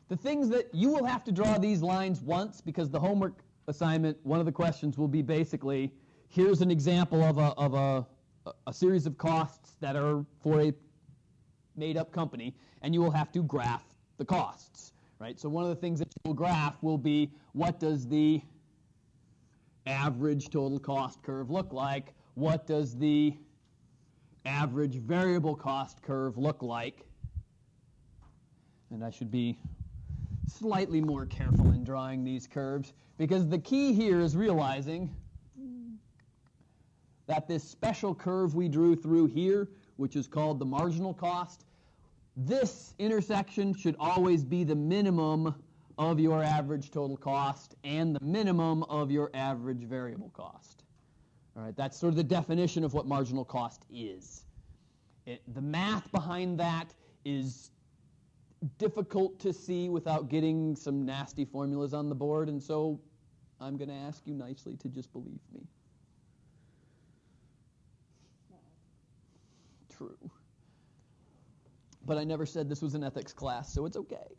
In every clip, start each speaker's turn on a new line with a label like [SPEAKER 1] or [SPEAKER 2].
[SPEAKER 1] The things that you will have to draw these lines once, because the homework assignment, one of the questions will be basically, here's an example of a series of costs that are for a made-up company, and you will have to graph the costs, right? So one of the things that you will graph will be, what does the average total cost curve look like? What does the average variable cost curve look like? And I should be slightly more careful in drawing these curves, because the key here is realizing that this special curve we drew through here, which is called the marginal cost, this intersection should always be the minimum of your average total cost and the minimum of your average variable cost. All right, that's sort of the definition of what marginal cost is. The math behind that is difficult to see without getting some nasty formulas on the board, and so I'm going to ask you nicely to just believe me. True. But I never said this was an ethics class, so it's okay.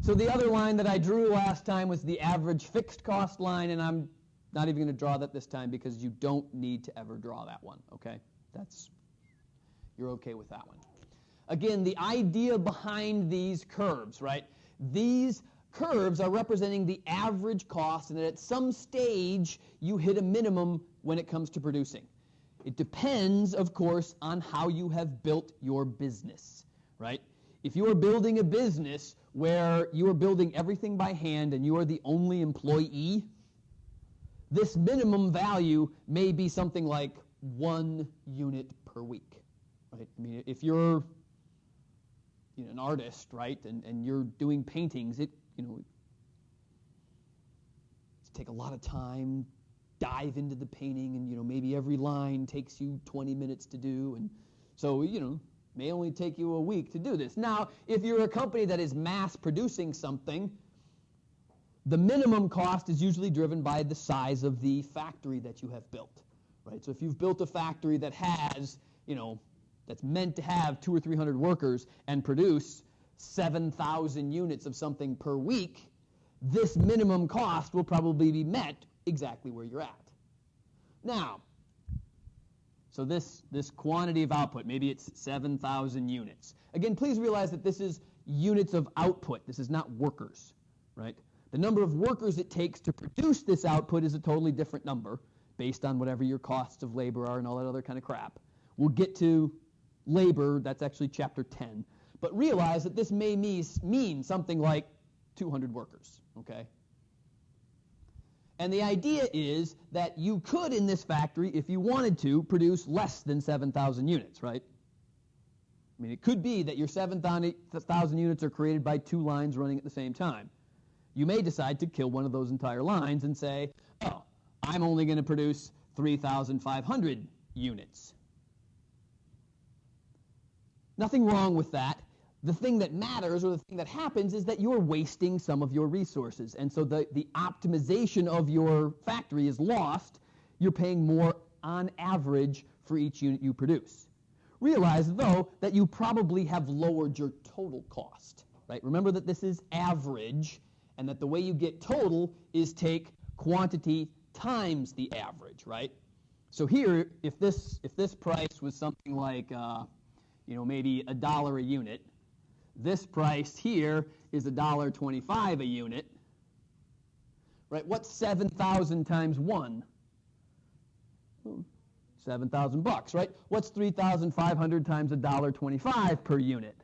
[SPEAKER 1] So the other line that I drew last time was the average fixed cost line, and I'm not even going to draw that this time because you don't need to ever draw that one, okay? You're okay with that one. Again, the idea behind these curves, right? These curves are representing the average cost, and that at some stage you hit a minimum when it comes to producing. It depends, of course, on how you have built your business, right? If you are building a business where you are building everything by hand and you are the only employee, this minimum value may be something like 1 unit per week, right? I mean, if you're an artist, right, and you're doing paintings, it take a lot of time, dive into the painting, and maybe every line takes you 20 minutes to do, and so may only take you a week to do this. Now, if you're a company that is mass producing something, the minimum cost is usually driven by the size of the factory that you have built, right? So if you've built a factory that has, that's meant to have 200 or 300 workers and produce 7,000 units of something per week, this minimum cost will probably be met exactly where you're at. Now, so this quantity of output, maybe it's 7,000 units. Again, please realize that this is units of output. This is not workers, right? The number of workers it takes to produce this output is a totally different number based on whatever your costs of labor are and all that other kind of crap. We'll get to labor, that's actually chapter 10. But realize that this may mean something like 200 workers, okay? And the idea is that you could, in this factory, if you wanted to, produce less than 7,000 units, right? I mean, it could be that your 7,000 units are created by 2 lines running at the same time. You may decide to kill one of those entire lines and say, oh, I'm only going to produce 3,500 units. Nothing wrong with that. The thing that matters, or the thing that happens, is that you're wasting some of your resources. And so the optimization of your factory is lost. You're paying more on average for each unit you produce. Realize, though, that you probably have lowered your total cost, right? Remember that this is average, and that the way you get total is take quantity times the average, right? So here, if this price was something like, maybe $1 a unit, this price here is $1.25 a unit, right? What's 7,000 times 1? 7,000 bucks, right? What's 3,500 times $1.25 per unit?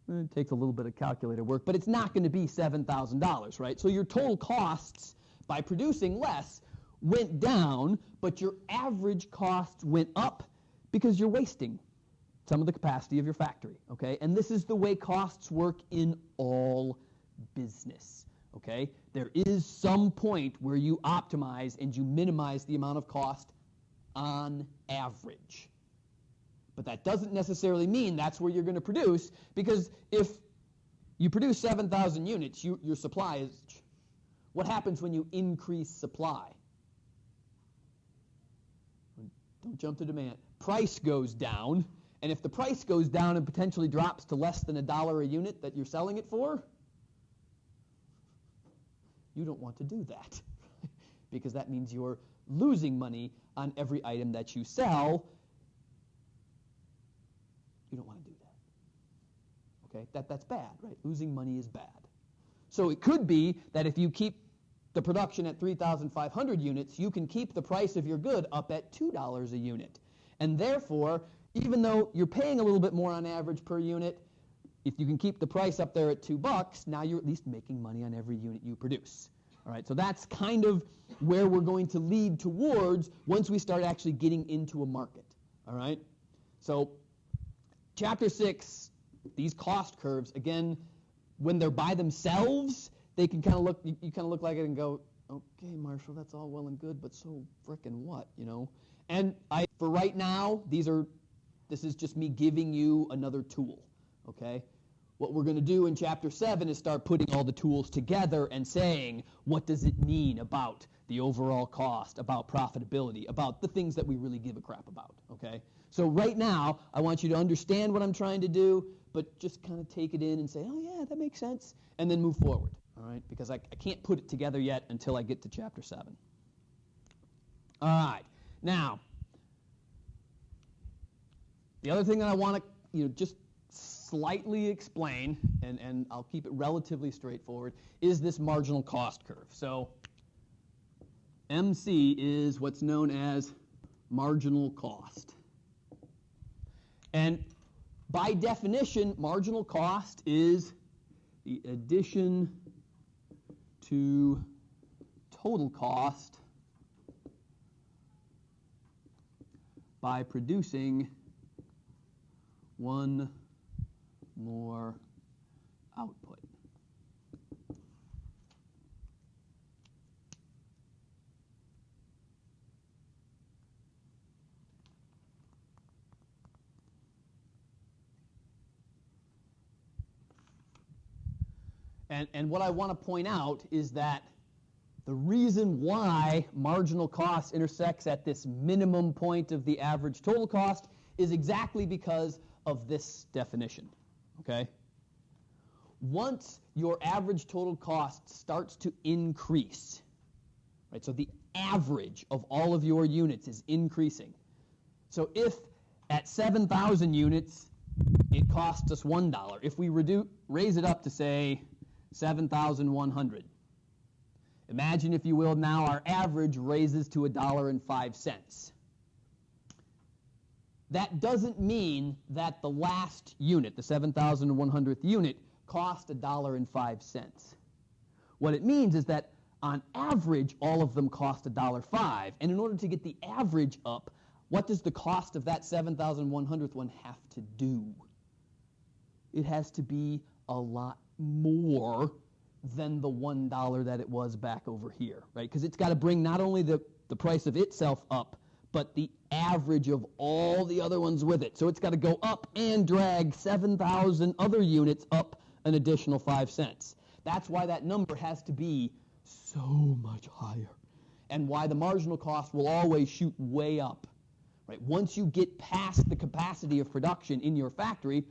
[SPEAKER 1] It takes a little bit of calculator work, but it's not going to be $7,000, right? So your total costs by producing less went down, but your average costs went up because you're wasting some of the capacity of your factory, okay? And this is the way costs work in all business, okay? There is some point where you optimize and you minimize the amount of cost on average. But that doesn't necessarily mean that's where you're going to produce, because if you produce 7,000 units, your supply is... What happens when you increase supply? Don't jump to demand. Price goes down, And if the price goes down and potentially drops to less than $1 a unit that you're selling it for, you don't want to do that because that means you're losing money on every item that you sell. You don't want to do that. Okay? That's bad, right? Losing money is bad. So it could be that if you keep the production at 3,500 units, you can keep the price of your good up at $2 a unit. And therefore, even though you're paying a little bit more on average per unit, if you can keep the price up there at $2, now you're at least making money on every unit you produce. All right, so that's kind of where we're going to lead towards once we start actually getting into a market. All right, so Chapter 6, these cost curves, again, when they're by themselves, they can kind of look, you kind of look like it and go, okay, Marshall, that's all well and good, but so frickin' what, you know? And for right now, this is just me giving you another tool, okay? What we're going to do in Chapter 7 is start putting all the tools together and saying, what does it mean about the overall cost, about profitability, about the things that we really give a crap about, okay? So right now, I want you to understand what I'm trying to do, but just kind of take it in and say, oh, yeah, that makes sense, and then move forward, all right? Because I can't put it together yet until I get to Chapter 7. All right. Now, the other thing that I want to, just slightly explain, and I'll keep it relatively straightforward, is this marginal cost curve. So MC is what's known as marginal cost. And by definition, marginal cost is the addition to total cost by producing one more output. And what I want to point out is that the reason why marginal cost intersects at this minimum point of the average total cost is exactly because of this definition, okay? Once your average total cost starts to increase, right, so the average of all of your units is increasing. So if at 7,000 units, it costs us $1, if we raise it up to, say, 7,100, imagine, if you will, now our average raises to $1.05. That doesn't mean that the last unit, the 7,100th unit, cost $1.05. What it means is that on average, all of them cost $1.05. And in order to get the average up, what does the cost of that 7,100th one have to do? It has to be a lot more than the $1 that it was back over here, right? Because it's got to bring not only the price of itself up, but the average of all the other ones with it. So it's got to go up and drag 7,000 other units up an additional 5 cents. That's why that number has to be so much higher, and why the marginal cost will always shoot way up, right? Once you get past the capacity of production in your factory,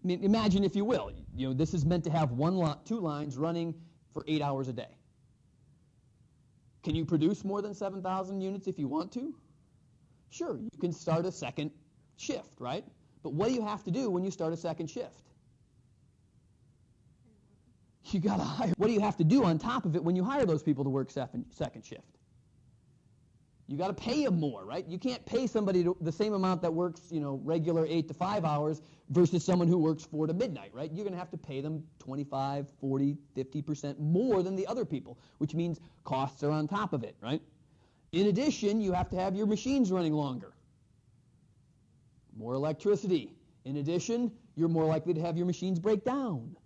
[SPEAKER 1] I mean, imagine, if you will, this is meant to have two lines running for 8 hours a day. Can you produce more than 7,000 units if you want to? Sure, you can start a second shift, right? But what do you have to do when you start a second shift? You got to hire. What do you have to do on top of it when you hire those people to work second shift? You got to pay them more, right? You can't pay somebody the same amount that works, regular 8 to 5 hours versus someone who works 4 to midnight, right? You're going to have to pay them 25, 40, 50% more than the other people, which means costs are on top of it, right? In addition, you have to have your machines running longer. More electricity. In addition, you're more likely to have your machines break down.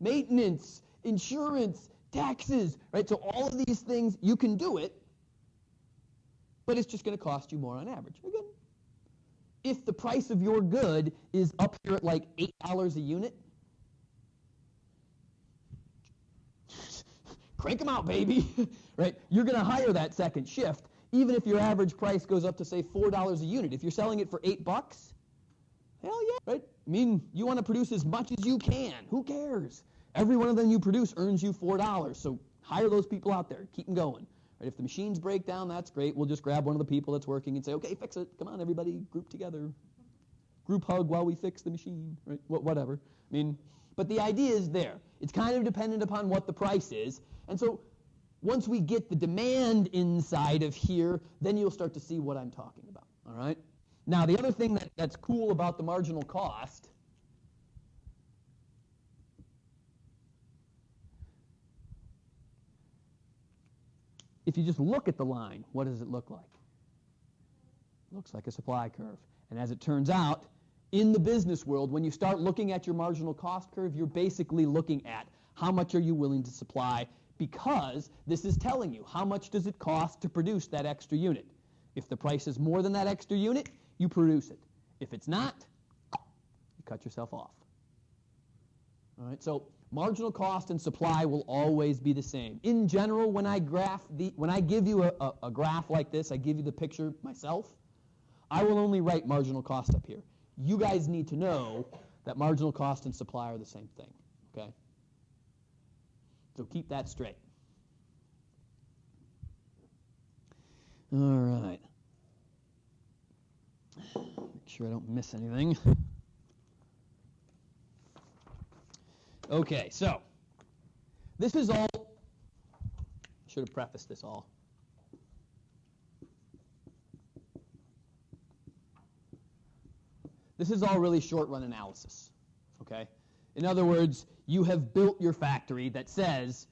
[SPEAKER 1] Maintenance, insurance, taxes, right? So all of these things, you can do it, but it's just going to cost you more on average. Again, if the price of your good is up here at like $8 a unit, crank them out, baby, right? You're going to hire that second shift Even if your average price goes up to, say, $4 a unit, if you're selling it for $8, hell yeah, right? I mean, you want to produce as much as you can. Who cares? Every one of them you produce earns you $4. So hire those people out there. Keep them going. Right? If the machines break down, that's great. We'll just grab one of the people that's working and say, okay, fix it. Come on, everybody, group together. Group hug while we fix the machine, right? Whatever. I mean, but the idea is there. It's kind of dependent upon what the price is. And so once we get the demand inside of here, then you'll start to see what I'm talking about, all right? Now, the other thing that's cool about the marginal cost if you just look at the line, what does it look like? It looks like a supply curve. And as it turns out, in the business world, when you start looking at your marginal cost curve, you're basically looking at how much are you willing to supply, because this is telling you how much does it cost to produce that extra unit. If the price is more than that extra unit, you produce it. If it's not, you cut yourself off. All right, so marginal cost and supply will always be the same. In general, when I give you a graph like this, I give you the picture myself, I will only write marginal cost up here. You guys need to know that marginal cost and supply are the same thing, okay? So keep that straight. All right. Make sure I don't miss anything. Okay, so this is all, should have prefaced this all. This is all really short-run analysis, okay? In other words, you have built your factory that says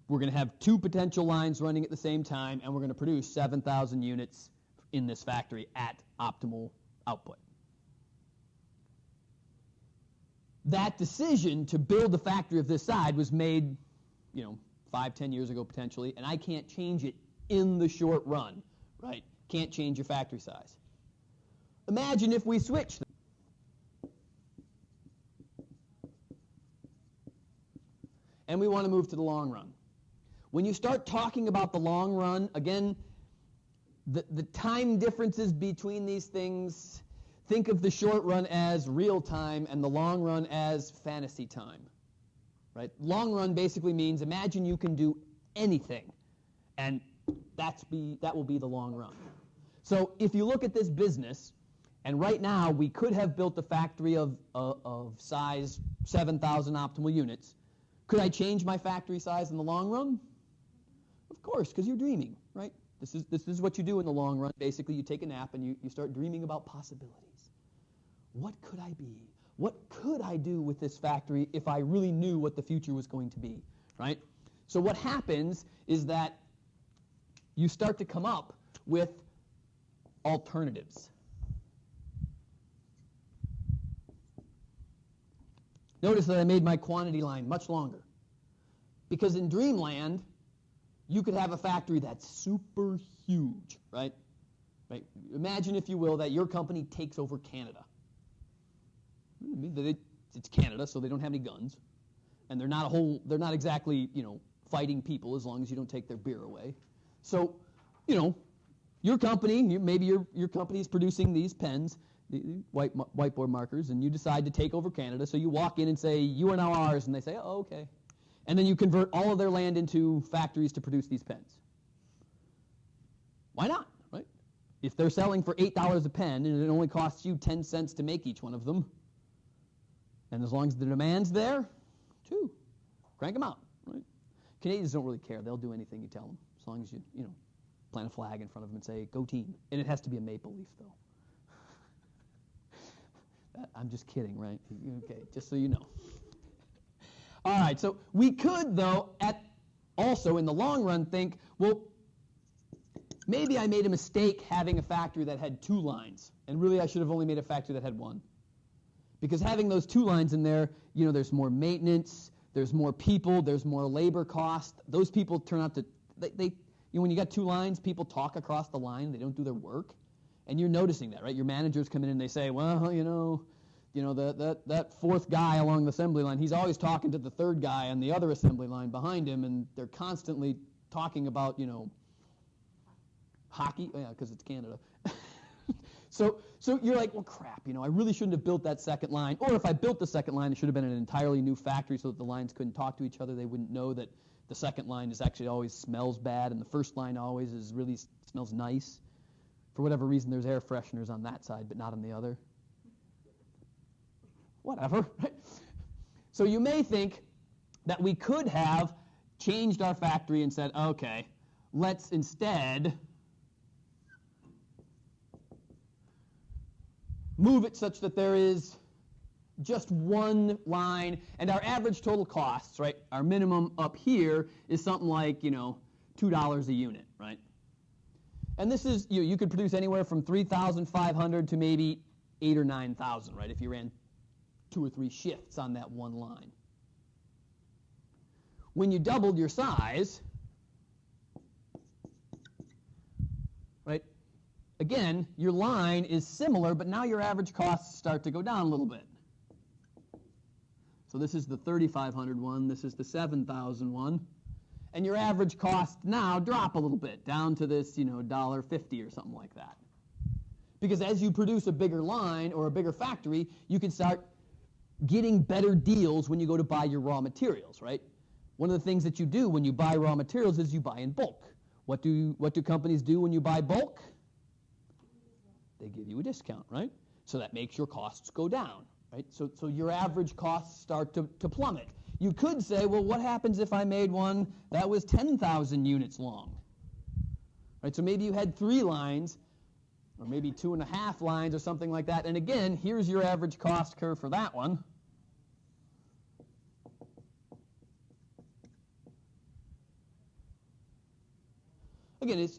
[SPEAKER 1] we're going to have 2 potential lines running at the same time, and we're going to produce 7,000 units in this factory at optimal output. That decision to build a factory of this size was made, 5, 10 years ago potentially, and I can't change it in the short run, right? Can't change your factory size. Imagine if we switched them. And we want to move to the long run. When you start talking about the long run, again, the time differences between these things, think of the short run as real time and the long run as fantasy time. Right? Long run basically means imagine you can do anything, and that will be the long run. So if you look at this business, and right now we could have built a factory of size 7,000 optimal units. Could I change my factory size in the long run? Of course, because you're dreaming, right? This is what you do in the long run. Basically, you take a nap and you start dreaming about possibilities. What could I be? What could I do with this factory if I really knew what the future was going to be, right? So what happens is that you start to come up with alternatives. Notice that I made my quantity line much longer. Because in Dreamland, you could have a factory that's super huge, right? Imagine, if you will, that your company takes over Canada. It's Canada, so they don't have any guns. And they're not exactly, fighting people as long as you don't take their beer away. So, your company, maybe your company is producing these pens, the whiteboard markers, and you decide to take over Canada. So you walk in and say, you are now ours, and they say, oh, okay. And then you convert all of their land into factories to produce these pens. Why not, right? If they're selling for $8 a pen, and it only costs you 10 cents to make each one of them, and as long as the demand's there, crank them out, right? Canadians don't really care. They'll do anything you tell them, as long as you plant a flag in front of them and say, go team. And it has to be a maple leaf, though. I'm just kidding, right? Okay, just so you know. All right, so we could, though, also in the long run think, well, maybe I made a mistake having a factory that had 2 lines, and really I should have only made a factory that had 1. Because having those 2 lines in there, there's more maintenance, there's more people, there's more labor cost. Those people turn out to, when you got 2 lines, people talk across the line, they don't do their work. And you're noticing that, right? Your managers come in and they say, well, that 4th guy along the assembly line, he's always talking to the 3rd guy on the other assembly line behind him, and they're constantly talking about, Hockey? Oh, yeah, because it's Canada. So you're like, well, crap, I really shouldn't have built that second line. Or if I built the second line, it should have been an entirely new factory so that the lines couldn't talk to each other. They wouldn't know that the second line is actually always smells bad and the first line always smells nice. For whatever reason, there's air fresheners on that side, but not on the other. Whatever, right? So you may think that we could have changed our factory and said, okay, let's instead move it such that there is just one line, and our average total costs, right, our minimum up here is something like, $2 a unit, right? And this is, you could produce anywhere from 3,500 to maybe 8,000 or 9,000, right, if you ran 2 or 3 shifts on that one line. When you doubled your size, right, again, your line is similar, but now your average costs start to go down a little bit. So this is the 3,500 one, this is the 7,000 one, and your average costs now drop a little bit, down to this, $1.50 or something like that. Because as you produce a bigger line or a bigger factory, you can start getting better deals when you go to buy your raw materials, right? One of the things that you do when you buy raw materials is you buy in bulk. What do companies do when you buy bulk? They give you a discount, right? So that makes your costs go down, right? So your average costs start to plummet. You could say, well, what happens if I made one that was 10,000 units long? Right? So maybe you had 3 lines, or maybe 2.5 lines or something like that. And again, here's your average cost curve for that one. Again, it's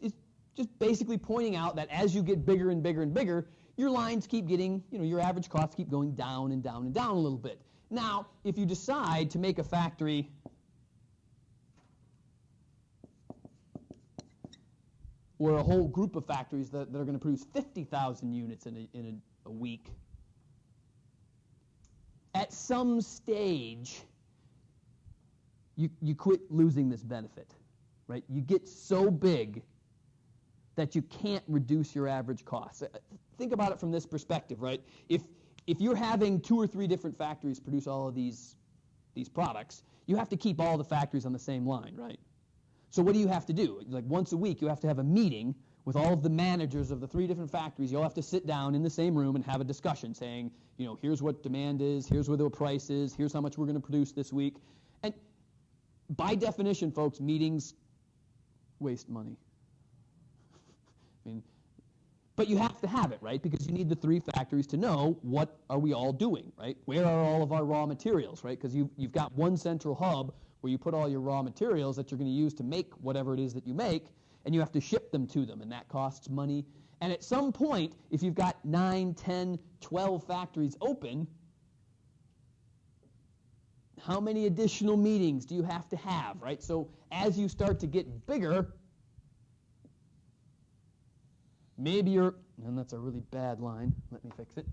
[SPEAKER 1] just basically pointing out that as you get bigger and bigger and bigger, your lines keep getting, your average costs keep going down and down and down a little bit. Now, if you decide to make a factory or a whole group of factories that are going to produce 50,000 units in a week, at some stage, you quit losing this benefit, right? You get so big that you can't reduce your average costs. Think about it from this perspective, right? If you're having 2 or 3 different factories produce all of these products, you have to keep all the factories on the same line, right? So what do you have to do? Like once a week, you have to have a meeting with all of the managers of the 3 different factories. You'll have to sit down in the same room and have a discussion saying, here's what demand is, here's where the price is, here's how much we're going to produce this week. And by definition, folks, meetings waste money. But you have to have it, right? Because you need the 3 factories to know what are we all doing, right? Where are all of our raw materials, right? Because you've got one central hub where you put all your raw materials that you're going to use to make whatever it is that you make, and you have to ship them to them, and that costs money. And at some point, if you've got 9, 10, 12 factories open, how many additional meetings do you have to have, right? So as you start to get bigger, maybe and that's a really bad line. Let me fix it.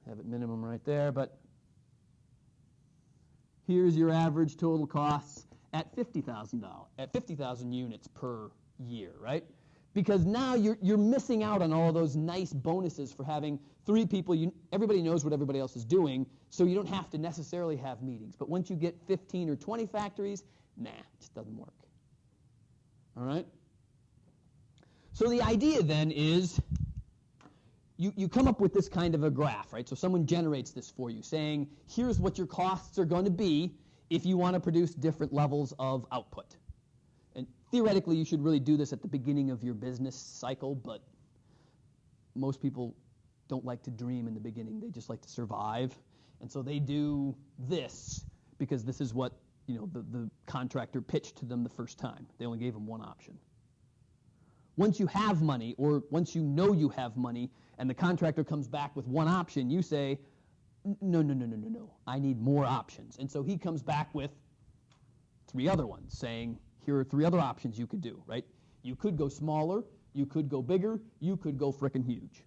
[SPEAKER 1] Have it minimum right there, but here's your average total costs at $50,000 units per year, right? Because now you're missing out on all of those nice bonuses for having 3 people. Everybody knows what everybody else is doing, so you don't have to necessarily have meetings. But once you get 15 or 20 factories, it just doesn't work. All right? So the idea then is you come up with this kind of a graph, right? So someone generates this for you saying, here's what your costs are going to be if you want to produce different levels of output. And theoretically, you should really do this at the beginning of your business cycle, but most people don't like to dream in the beginning. They just like to survive. And so they do this because this is what the contractor pitched to them the first time. They only gave them one option. Once you have money, or once you know you have money, and the contractor comes back with one option, you say, no, I need more options. And so he comes back with 3 other ones, saying, here are 3 other options you could do, right? You could go smaller, you could go bigger, you could go frickin' huge,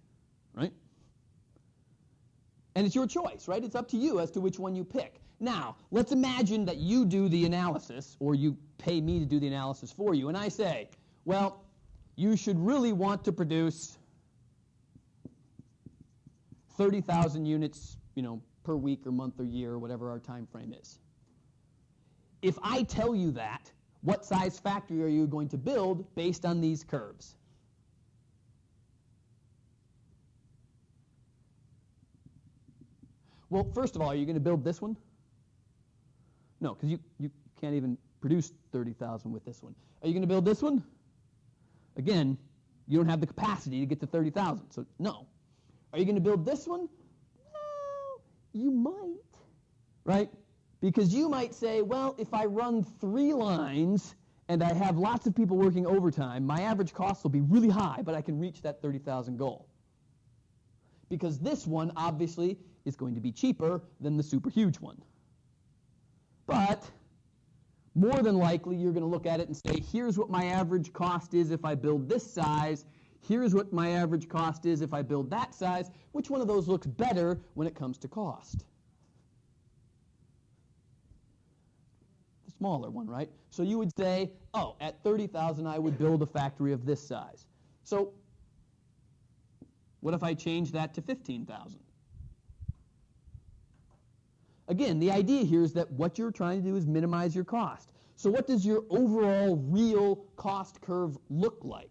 [SPEAKER 1] right? And it's your choice, right? It's up to you as to which one you pick. Now, let's imagine that you do the analysis, or you pay me to do the analysis for you, and I say, well, you should really want to produce 30,000 units, per week or month or year, or whatever our time frame is. If I tell you that, what size factory are you going to build based on these curves? Well, first of all, are you going to build this one? No, because you can't even produce 30,000 with this one. Are you going to build this one? Again, you don't have the capacity to get to 30,000, so no. Are you going to build this one? Well, you might, right? Because you might say, well, if I run 3 lines and I have lots of people working overtime, my average cost will be really high, but I can reach that 30,000 goal. Because this one, obviously, is going to be cheaper than the super huge one. But more than likely, you're going to look at it and say, here's what my average cost is if I build this size. Here's what my average cost is if I build that size. Which one of those looks better when it comes to cost? The smaller one, right? So you would say, oh, at 30,000, I would build a factory of this size. So what if I change that to 15,000? Again, the idea here is that what you're trying to do is minimize your cost. So what does your overall real cost curve look like?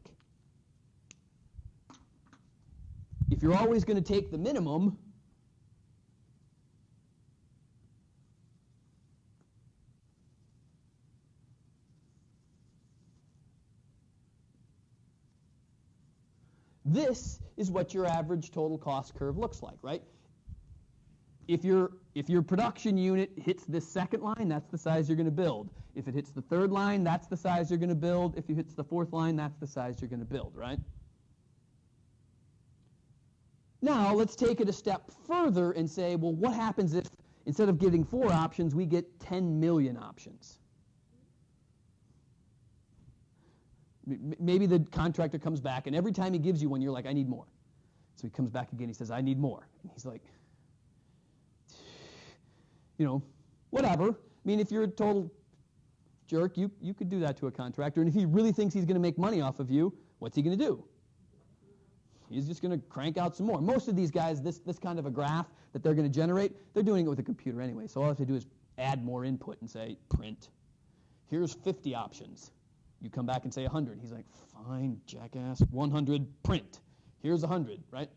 [SPEAKER 1] If you're always going to take the minimum, this is what your average total cost curve looks like, right? If your production unit hits this second line, that's the size you're going to build. If it hits the third line, that's the size you're going to build. If it hits the fourth line, that's the size you're going to build, right? Now, let's take it a step further and say, well, what happens if instead of getting 4 options, we get 10 million options? Maybe the contractor comes back, and every time he gives you one, you're like, I need more. So he comes back again, he says, I need more. And he's like, whatever. I mean, if you're a total jerk, you could do that to a contractor. And if he really thinks he's going to make money off of you, what's he going to do? He's just going to crank out some more. Most of these guys, this kind of a graph that they're going to generate, they're doing it with a computer anyway. So all I have to do is add more input and say, print. Here's 50 options. You come back and say 100. He's like, fine, jackass, 100, print. Here's 100, right?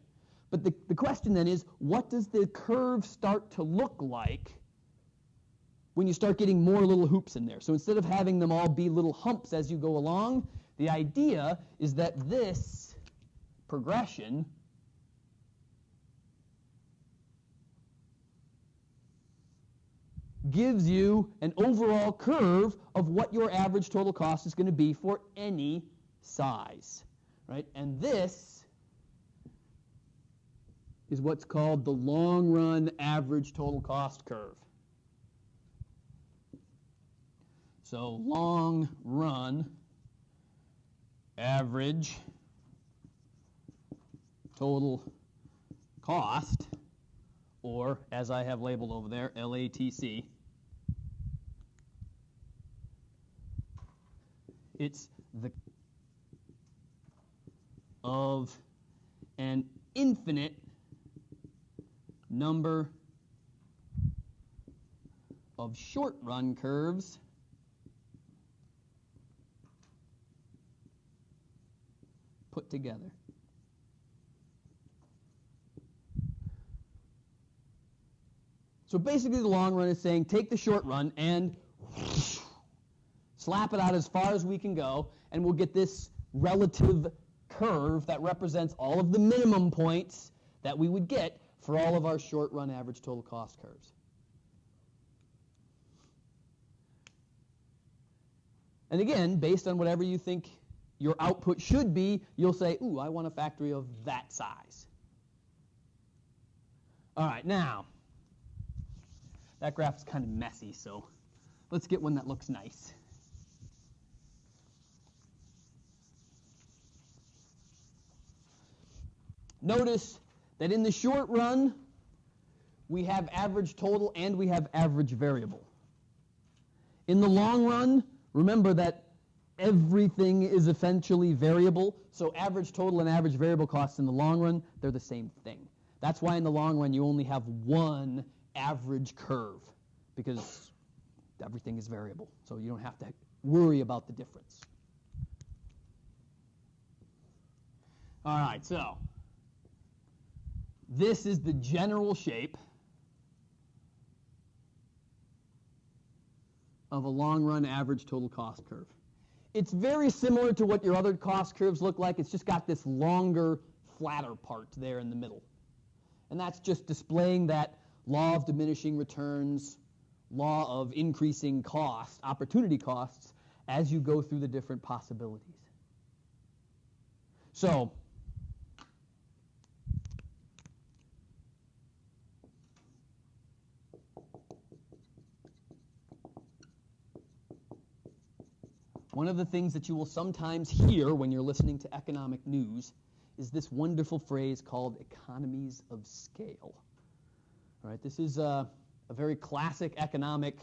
[SPEAKER 1] But the question then is, what does the curve start to look like when you start getting more little hoops in there? So instead of having them all be little humps as you go along, the idea is that this progression gives you an overall curve of what your average total cost is going to be for any size, right? And this is what's called the long-run average total cost curve. So long-run average total cost, or as I have labeled over there, LATC. It's the of an infinite number of short-run curves put together. So basically the long run is saying take the short run and slap it out as far as we can go, and we'll get this relative curve that represents all of the minimum points that we would get for all of our short run average total cost curves. And again, based on whatever you think your output should be, you'll say, ooh, I want a factory of that size. All right, now, that graph's kind of messy, so let's get one that looks nice. Notice that in the short run, we have average total and we have average variable. In the long run, remember that everything is essentially variable, so average total and average variable costs in the long run, they're the same thing. That's why in the long run you only have one average curve, because everything is variable, so you don't have to worry about the difference. All right, so this is the general shape of a long-run average total cost curve. It's very similar to what your other cost curves look like. It's just got this longer, flatter part there in the middle. And that's just displaying that law of diminishing returns, law of increasing costs, opportunity costs, as you go through the different possibilities. So, one of the things that you will sometimes hear when you're listening to economic news is this wonderful phrase called economies of scale. All right, this is a very classic economic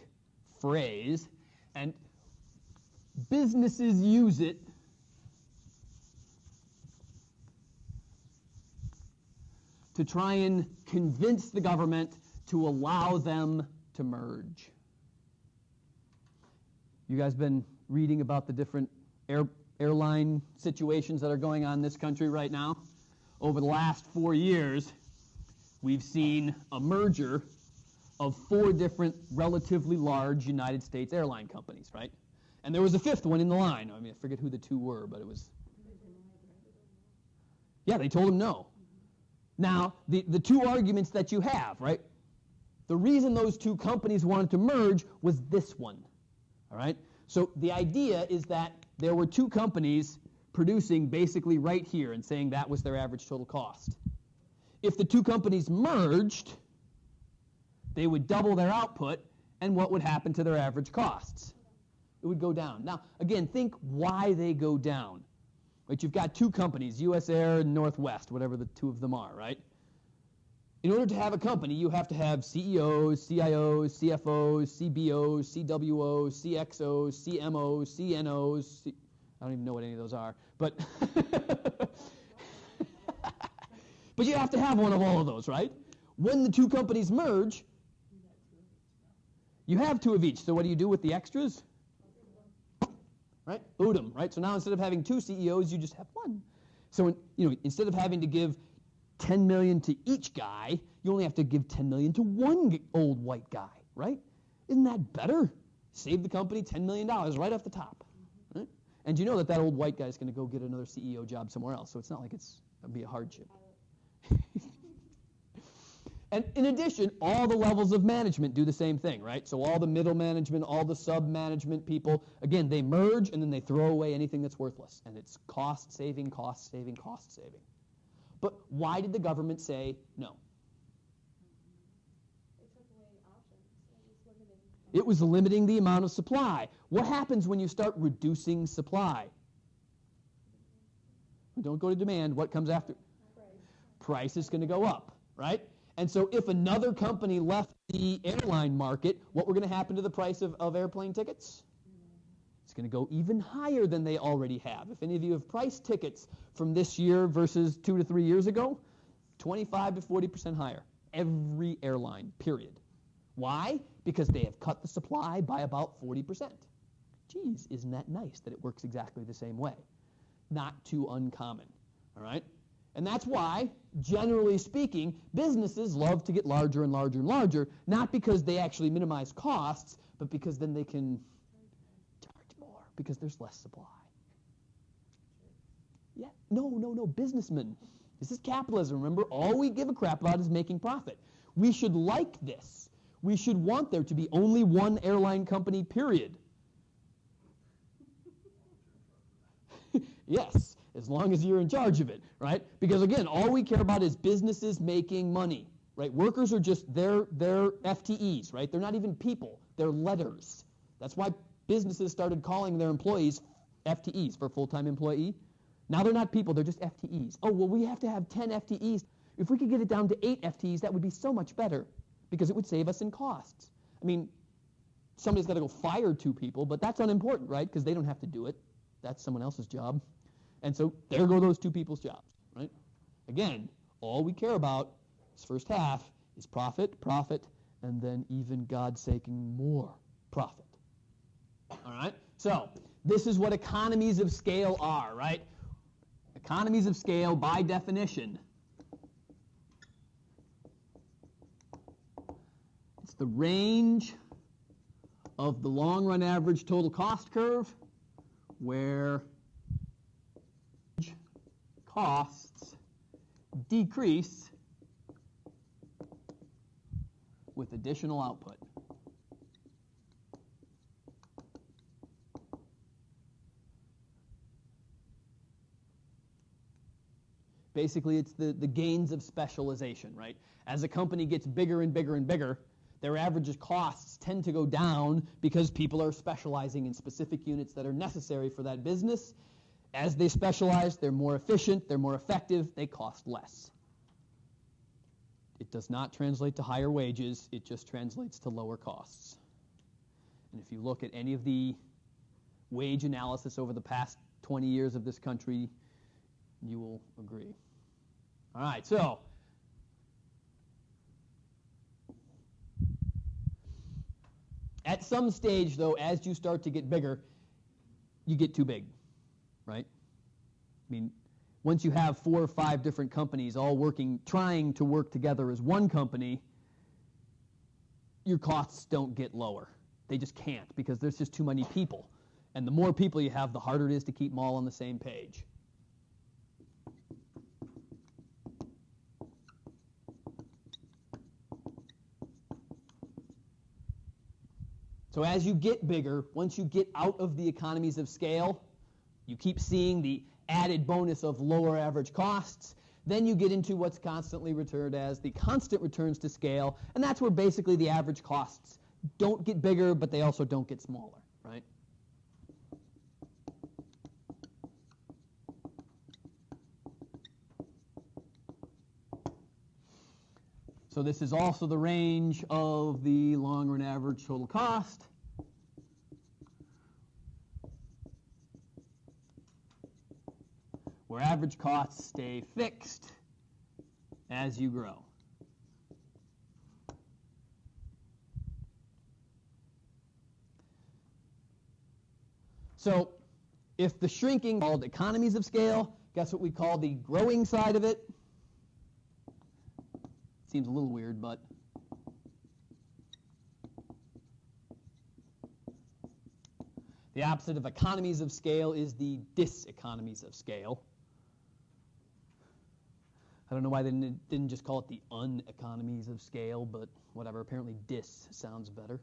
[SPEAKER 1] phrase, and businesses use it to try and convince the government to allow them to merge. You guys been reading about the different airline situations that are going on in this country right now? Over the last 4 years, we've seen a merger of 4 different relatively large United States airline companies, right? And there was a 5th one in the line. I mean, I forget who the 2 were, but it was... Yeah, they told him no. Now, the 2 arguments that you have, right? The reason those 2 companies wanted to merge was this one, all right? So the idea is that there were 2 companies producing basically right here and saying that was their average total cost. If the 2 companies merged, they would double their output, and what would happen to their average costs? It would go down. Now, again, think why they go down. Right? You've got 2 companies, US Air and Northwest, whatever the 2 of them are, right? In order to have a company, you have to have CEOs, CIOs, CFOs, CBOs, CWOs, CXOs, CMOs, CNOs. I don't even know what any of those are, but but you have to have one of all of those, right? When the 2 companies merge, you have 2 of each. So what do you do with the extras? Right? Boot 'em, right? So now instead of having 2 CEOs, you just have 1. So instead of having to give $10 million to each guy, you only have to give $10 million to one old white guy, right? Isn't that better? Save the company $10 million right off the top, right? And you know that old white guy is going to go get another CEO job somewhere else, so it's not like it's going to be a hardship. And in addition, all the levels of management do the same thing, right? So all the middle management, all the sub-management people, again, they merge and then they throw away anything that's worthless. And it's cost saving, cost saving, cost saving. But why did the government say no?
[SPEAKER 2] It took away options.
[SPEAKER 1] It was limiting the amount of supply. What happens when you start reducing supply? Don't go to demand. What comes after? Price is going to go up, right? And so if another company left the airline market, what were going to happen to the price of airplane tickets? It's going to go even higher than they already have. If any of you have priced tickets from this year versus 2 to 3 years ago, 25 to 40% higher. Every airline, period. Why? Because they have cut the supply by about 40%. Geez, isn't that nice that it works exactly the same way? Not too uncommon, all right? And that's why, generally speaking, businesses love to get larger and larger and larger, not because they actually minimize costs, but because then they can because there's less supply. Yeah, no, businessmen. This is capitalism. Remember, all we give a crap about is making profit. We should like this. We should want there to be only one airline company, period. Yes, as long as you're in charge of it, right? Because again, all we care about is businesses making money, right? Workers are just they're FTEs, right? They're not even people. They're letters. That's why businesses started calling their employees FTEs, for full-time employee. Now they're not people, they're just FTEs. Oh, well, we have to have 10 FTEs. If we could get it down to 8 FTEs, that would be so much better. because it would save us in costs. I mean, somebody's got to go fire 2 people, but that's unimportant, right? Because they don't have to do it. That's someone else's job. And so there go those 2 people's jobs, right? Again, all we care about this first half is profit, profit, and then even God-saking more profit. All right? So this is what economies of scale are, right? Economies of scale, by definition, it's the range of the long-run average total cost curve where costs decrease with additional output. Basically, it's the gains of specialization, right? As a company gets bigger and bigger and bigger, their average costs tend to go down because people are specializing in specific units that are necessary for that business. As they specialize, they're more efficient, they're more effective, they cost less. It does not translate to higher wages, it just translates to lower costs. And if you look at any of the wage analysis over the past 20 years of this country, you will agree. All right, so at some stage, though, as you start to get bigger, you get too big, right? I mean, once you have 4 or 5 different companies all trying to work together as one company, your costs don't get lower. They just can't because there's just too many people. And the more people you have, the harder it is to keep them all on the same page. So as you get bigger, once you get out of the economies of scale, you keep seeing the added bonus of lower average costs. Then you get into what's constantly referred as the constant returns to scale, and that's where basically the average costs don't get bigger, but they also don't get smaller, right? So this is also the range of the long-run average total cost. Where average costs stay fixed as you grow. So if the shrinking called economies of scale, guess what we call the growing side of it? Seems a little weird, but the opposite of economies of scale is the diseconomies of scale. I don't know why they didn't just call it the uneconomies of scale, but whatever. Apparently dis sounds better.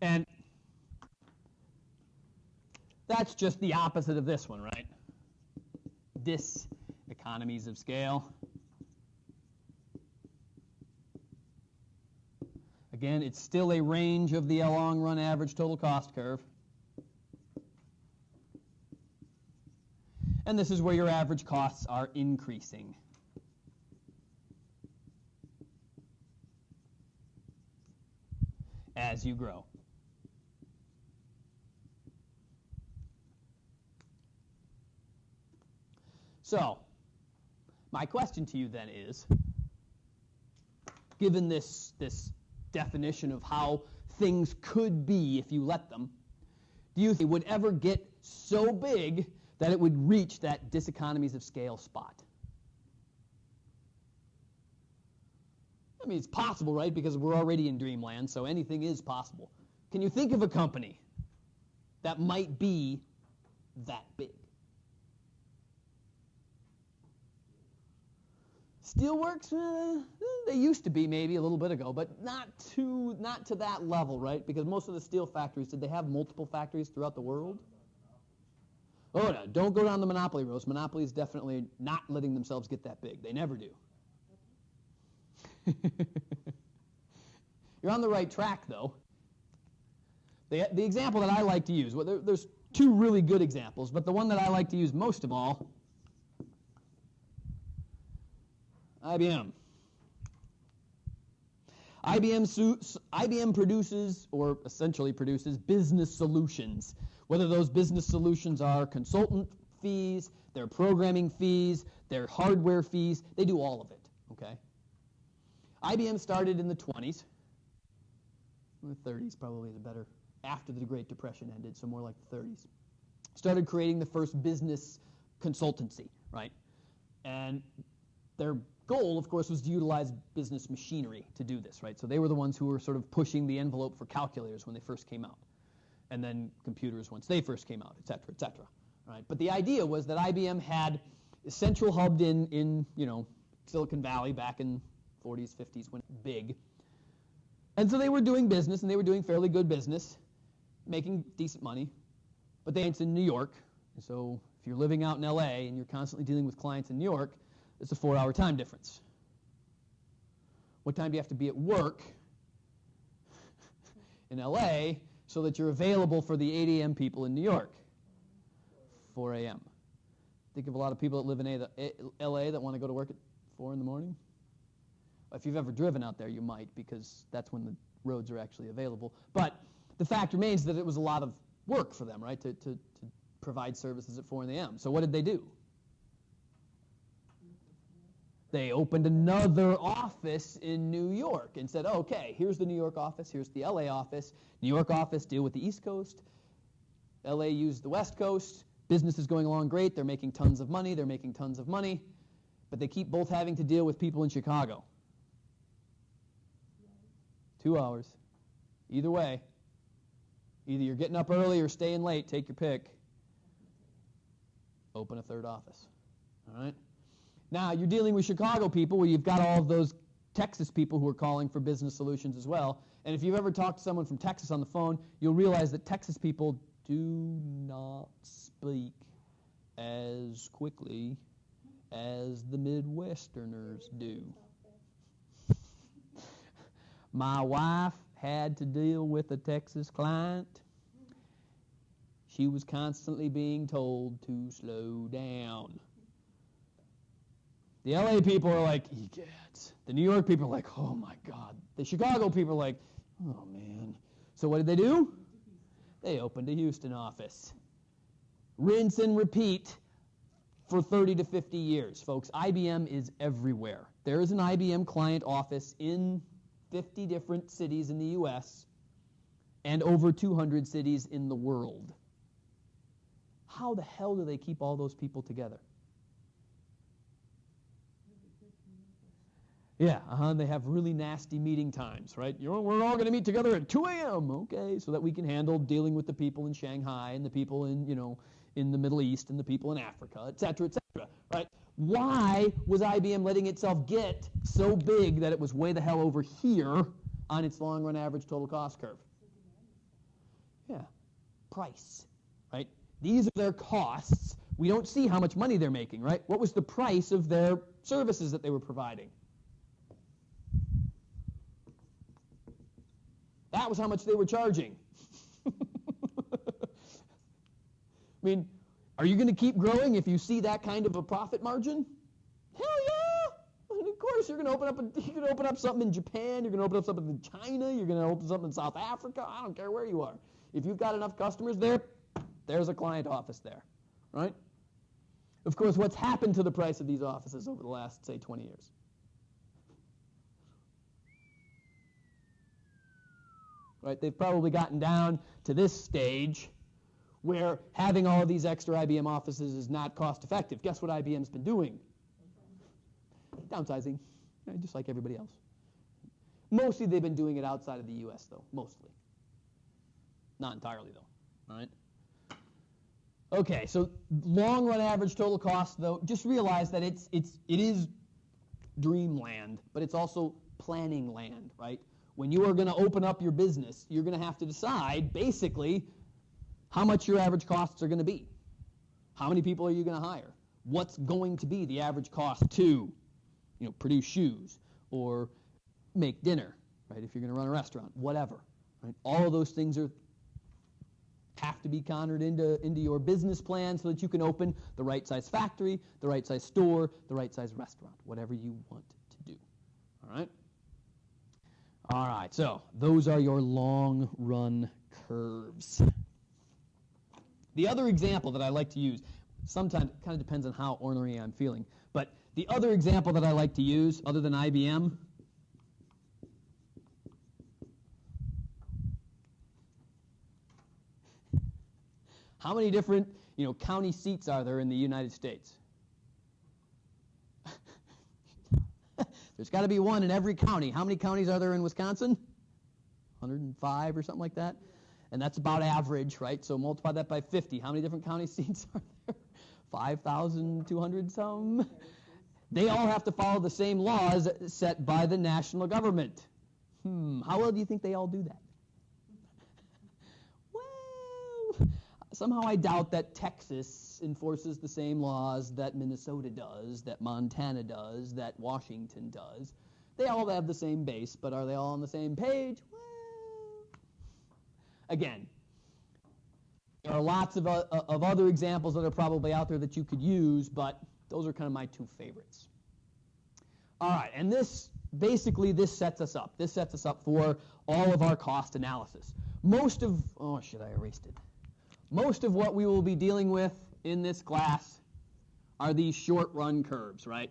[SPEAKER 1] And that's just the opposite of this one, right? Diseconomies of scale. Again, it's still a range of the long-run average total cost curve. And this is where your average costs are increasing. As you grow. So, my question to you then is, given this definition of how things could be if you let them, do you think it would ever get so big that it would reach that diseconomies of scale spot? I mean, it's possible, right? Because we're already in dreamland, so anything is possible. Can you think of a company that might be that big? Steelworks, they used to be maybe a little bit ago, but not to that level, right? Because most of the steel factories, did they have multiple factories throughout the world? Oh, no, don't go down the monopoly road. Monopoly is definitely not letting themselves get that big. They never do. You're on the right track, though. The example that I like to use, well, there's 2 really good examples, but the one that I like to use most of all, IBM. IBM produces, or essentially produces, business solutions. Whether those business solutions are consultant fees, their programming fees, their hardware fees, they do all of it, okay? IBM started in the 20s. The 30s probably is better. After the Great Depression ended, so more like the 30s. Started creating the first business consultancy, right? And their goal, of course, was to utilize business machinery to do this, right? So they were the ones who were sort of pushing the envelope for calculators when they first came out, and then computers once they first came out, et cetera, right? But the idea was that IBM had a central hub in Silicon Valley back in 40s, 50s, when it was big. And so they were doing business, and they were doing fairly good business, making decent money, but it's in New York, and so if you're living out in LA and you're constantly dealing with clients in New York, it's a 4-hour time difference. What time do you have to be at work in LA so that you're available for the 8 a.m. people in New York? 4 a.m. Think of a lot of people that live in LA that want to go to work at 4 in the morning. If you've ever driven out there, you might, because that's when the roads are actually available. But the fact remains that it was a lot of work for them, right, to provide services at 4 a.m. So what did they do? They opened another office in New York and said, okay, here's the New York office, here's the LA office. New York office, deal with the East Coast. LA used the West Coast. Business is going along great. They're making tons of money. But they keep both having to deal with people in Chicago. 2 hours. Either way. Either you're getting up early or staying late. Take your pick. Open a third office. All right? Now, you're dealing with Chicago people where you've got all of those Texas people who are calling for business solutions as well. And if you've ever talked to someone from Texas on the phone, you'll realize that Texas people do not speak as quickly as the Midwesterners do. My wife had to deal with a Texas client. She was constantly being told to slow down. The LA people are like, egads. The New York people are like, oh my God. The Chicago people are like, oh man. So what did they do? They opened a Houston office. Rinse and repeat for 30 to 50 years, folks. IBM is everywhere. There is an IBM client office in 50 different cities in the U.S. and over 200 cities in the world. How the hell do they keep all those people together? Yeah, they have really nasty meeting times, right? We're all going to meet together at 2 a.m., okay, so that we can handle dealing with the people in Shanghai and the people in the Middle East and the people in Africa, et cetera, right? Why was IBM letting itself get so big that it was way the hell over here on its long-run average total cost curve? Yeah, price, right? These are their costs. We don't see how much money they're making, right? What was the price of their services that they were providing? That was how much they were charging. I mean, are you going to keep growing if you see that kind of a profit margin? Hell yeah! And of course, you're going to open up something in Japan. You're going to open up something in China. You're going to open something in South Africa. I don't care where you are. If you've got enough customers there, there's a client office there, right? Of course, what's happened to the price of these offices over the last, say, 20 years? Right? They've probably gotten down to this stage where having all of these extra IBM offices is not cost effective. Guess what IBM's been doing? Downsizing, right? Just like everybody else. Mostly they've been doing it outside of the U.S., though, mostly. Not entirely, though, all right? Okay, so long-run average total cost, though, just realize that it is dreamland, but it's also planning land, right? When you are going to open up your business, you're going to have to decide, basically, how much your average costs are going to be. How many people are you going to hire? What's going to be the average cost to, produce shoes or make dinner, right? If you're going to run a restaurant, whatever, right? All of those things have to be conjured into your business plan so that you can open the right size factory, the right size store, the right size restaurant, whatever you want to do. All right? All right, so those are your long run curves. The other example that I like to use, sometimes it kind of depends on how ornery I'm feeling, but the other example that I like to use, other than IBM, how many different county seats are there in the United States? There's got to be one in every county. How many counties are there in Wisconsin? 105 or something like that? And that's about average, right? So multiply that by 50. How many different county seats are there? 5,200 some? They all have to follow the same laws set by the national government. How well do you think they all do that? Well, somehow I doubt that Texas enforces the same laws that Minnesota does, that Montana does, that Washington does. They all have the same base, but are they all on the same page? Well, again, there are lots of other examples that are probably out there that you could use, but those are kind of my two favorites. All right, and this sets us up. This sets us up for all of our cost analysis. Most of what we will be dealing with in this class are these short run curves, right?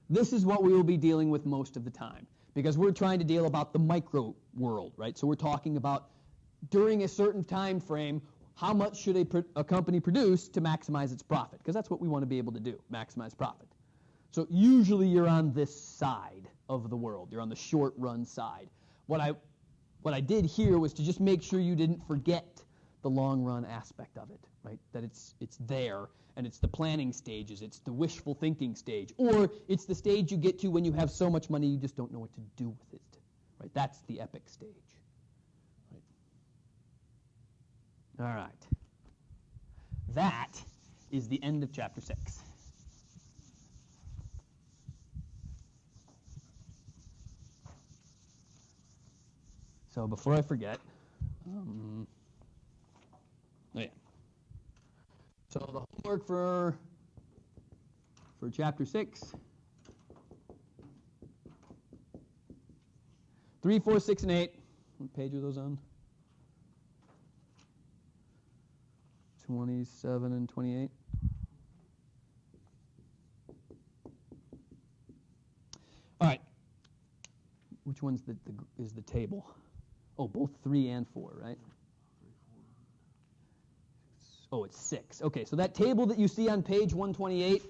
[SPEAKER 1] This is what we will be dealing with most of the time, because we're trying to deal about the micro world, right? So we're talking about during a certain time frame, how much should a company produce to maximize its profit? Because that's what we want to be able to do, maximize profit. So usually you're on this side of the world. You're on the short run side. What I did here was to just make sure you didn't forget the long run aspect of it, right? That it's there, and it's the planning stages, it's the wishful thinking stage, or it's the stage you get to when you have so much money you just don't know what to do with it, right? That's the epic stage. Right? All right. That is the end of chapter 6. So before I forget, so the homework for chapter 6, 3, 4, 6, and 8. What page are those on? 27 and 28. All right. Which one's is the table? Oh, both 3 and 4, right? Oh, it's 6. Okay, so that table that you see on page 128,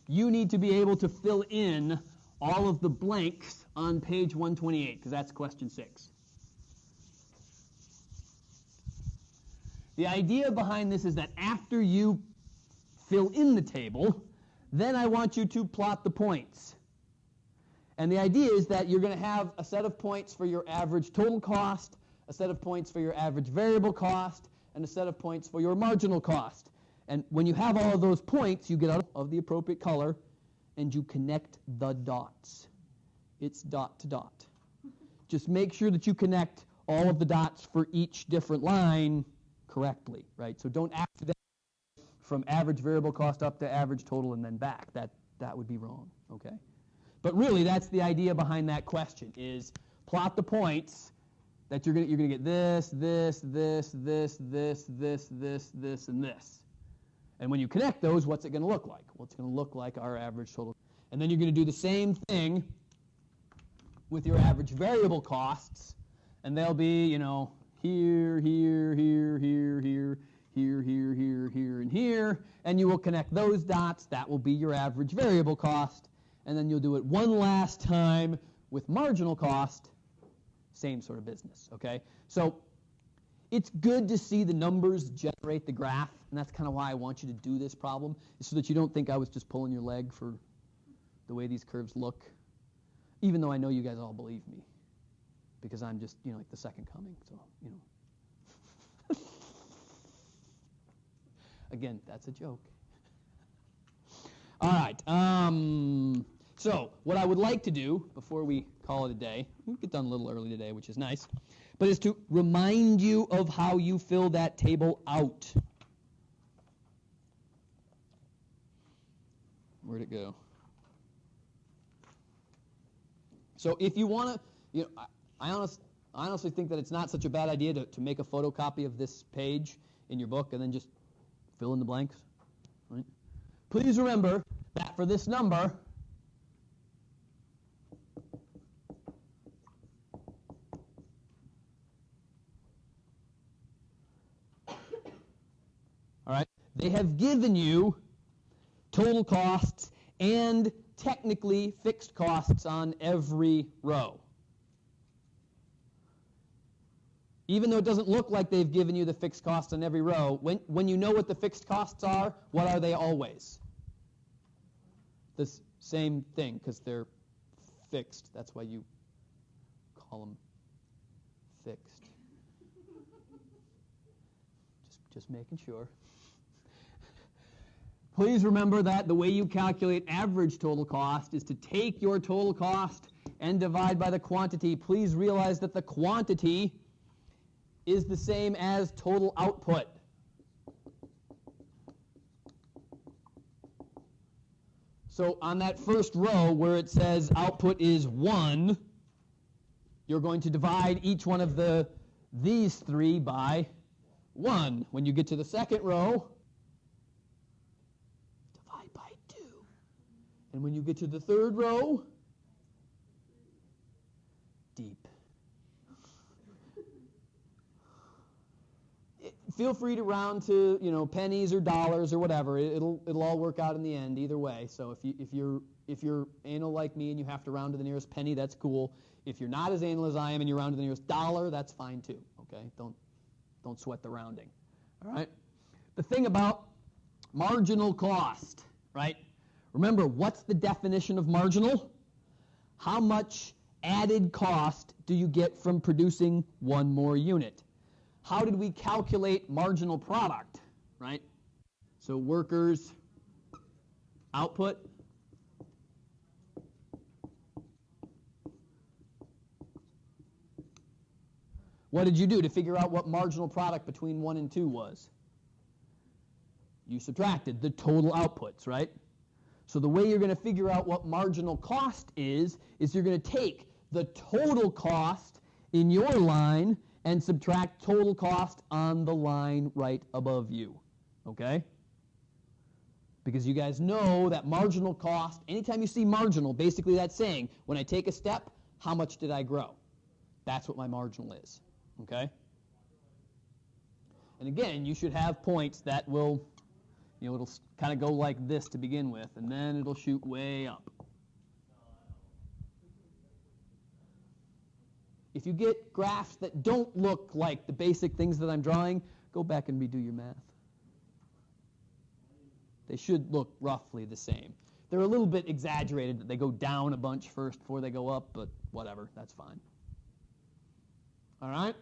[SPEAKER 1] you need to be able to fill in all of the blanks on page 128, because that's question 6. The idea behind this is that after you fill in the table, then I want you to plot the points. And the idea is that you're going to have a set of points for your average total cost, a set of points for your average variable cost, and a set of points for your marginal cost. And when you have all of those points, you get out of the appropriate color, and you connect the dots. It's dot to dot. Just make sure that you connect all of the dots for each different line correctly, right? So don't accidentally from average variable cost up to average total and then back. That would be wrong, okay? But really, that's the idea behind that question, is plot the points that you're going to get this, this, this, this, this, this, this, this, and this. And when you connect those, what's it going to look like? Well, it's going to look like our average total. And then you're going to do the same thing with your average variable costs, and they'll be, here, here, here, here, here, here, here, here, here, and here, and you will connect those dots. That will be your average variable cost, and then you'll do it one last time with marginal cost, same sort of business, okay? So it's good to see the numbers generate the graph, and that's kind of why I want you to do this problem, is so that you don't think I was just pulling your leg for the way these curves look, even though I know you guys all believe me, because I'm just, like the second coming, so, Again, that's a joke. All right, so what I would like to do before we call it a day, we get done a little early today, which is nice, but is to remind you of how you fill that table out. Where'd it go? So if you want to, I honestly think that it's not such a bad idea to make a photocopy of this page in your book and then just fill in the blanks. Right? Please remember that for this number, all right, they have given you total costs and technically fixed costs on every row. Even though it doesn't look like they've given you the fixed costs on every row, when you know what the fixed costs are, what are they always? The same thing, because they're fixed. That's why you call them fixed. Just making sure. Please remember that the way you calculate average total cost is to take your total cost and divide by the quantity. Please realize that the quantity is the same as total output. So on that first row where it says output is 1, you're going to divide each one of these three by 1. When you get to the second row, divide by 2. And when you get to the third row, deep. Feel free to round to pennies or dollars or whatever. It'll all work out in the end either way. So if you're anal like me and you have to round to the nearest penny, that's cool. If you're not as anal as I am and you round to the nearest dollar, that's fine too. Okay, don't sweat the rounding. All right. The thing about marginal cost, right? Remember, what's the definition of marginal? How much added cost do you get from producing one more unit? How did we calculate marginal product, right? So workers' output. What did you do to figure out what marginal product between 1 and 2 was? You subtracted the total outputs, right? So the way you're going to figure out what marginal cost is you're going to take the total cost in your line and subtract total cost on the line right above you, okay? Because you guys know that marginal cost, anytime you see marginal, basically that's saying, when I take a step, how much did I grow? That's what my marginal is, okay? And again, you should have points that will, it'll kind of go like this to begin with, and then it'll shoot way up. If you get graphs that don't look like the basic things that I'm drawing, go back and redo your math. They should look roughly the same. They're a little bit exaggerated that they go down a bunch first before they go up, but whatever, that's fine. All right?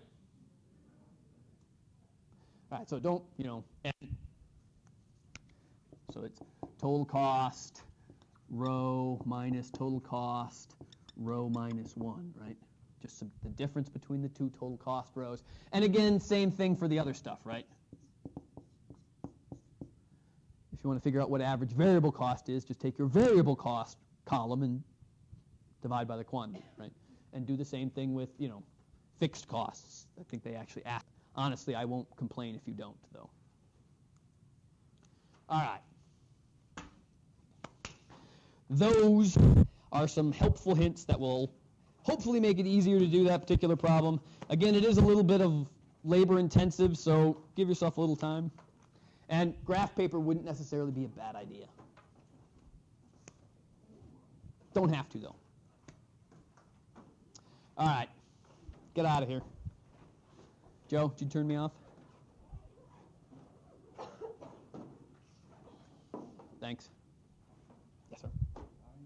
[SPEAKER 1] All right, so don't, so it's total cost, row minus total cost, row minus 1, right? Just the difference between the two total cost rows. And again, same thing for the other stuff, right? If you want to figure out what average variable cost is, just take your variable cost column and divide by the quantity, right? And do the same thing with, fixed costs. I think they actually ask. Honestly, I won't complain if you don't, though. All right. Those are some helpful hints that will hopefully make it easier to do that particular problem. Again, it is a little bit of labor intensive, so give yourself a little time. And graph paper wouldn't necessarily be a bad idea. Don't have to, though. All right, get out of here. Joe, did you turn me off? Thanks.